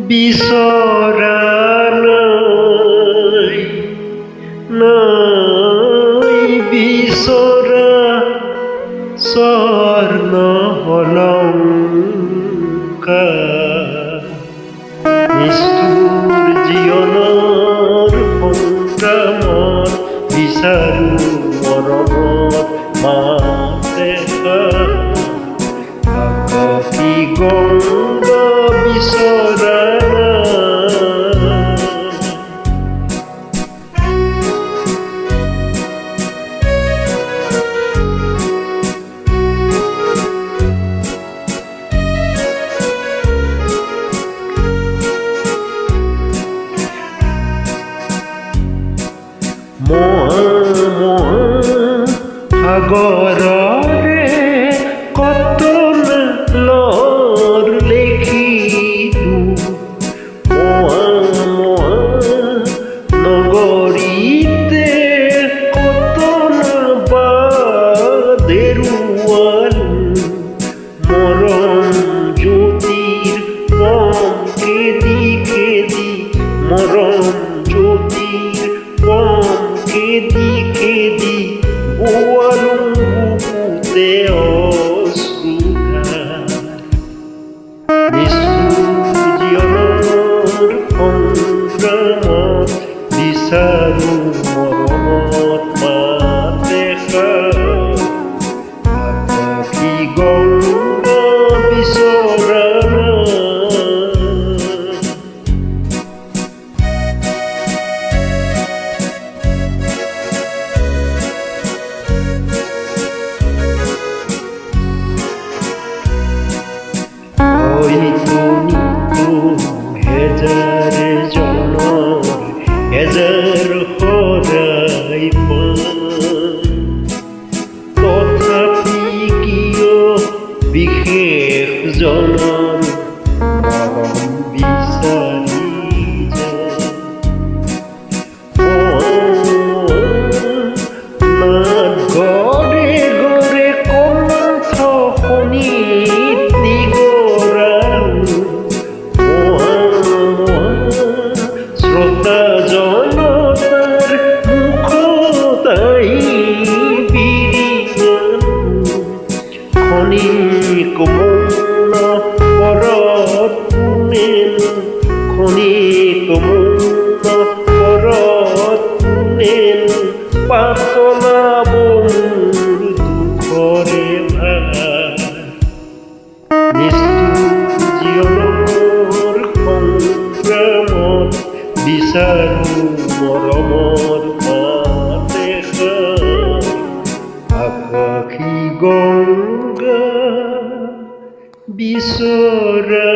বিচৰা নাই, নাই বিচৰা স্বৰ্ণ অলংকাৰ। নিষ্ঠুৰ জীৱনৰ সংগ্ৰামত বিচাৰো মৰমত মাতে আকাশী গংগা বিচৰা সাগৰৰে কতলৰ লেখিলো নগৰীতে কতনা বাদেৰুৱালো মৰম জ্যোতিৰ পম খেদি খেদি মৰম জ্যোতিৰ পম খেদি খেদি বুকুতে অশ্ৰুধাৰ। নিষ্ঠুৰ জীৱনৰ সংগ্ৰামত বিচাৰো মৰমত মাতে আকাশী গংগা বিচৰা হেজাৰ জনৰ হেজাৰ সৰাই তথাপি কিয় বিশেষ জনৰ মৰম বিচাৰি নাট গড়ে গড়ে কণ্ঠ শুনি শ্রোতা জনতার মুখতাই বিরিয়ান ক্ষণিক মৌন পরত পুনেন ক্ষণিক মৌন পরত পুনেন পাতলা বন্ধুর দুঃখরে ভার। নিষ্ঠুর জীৱনৰ সংগ্ৰামত বিচাৰো মৰমৰ মাতে আকাশী গংগা বিচৰা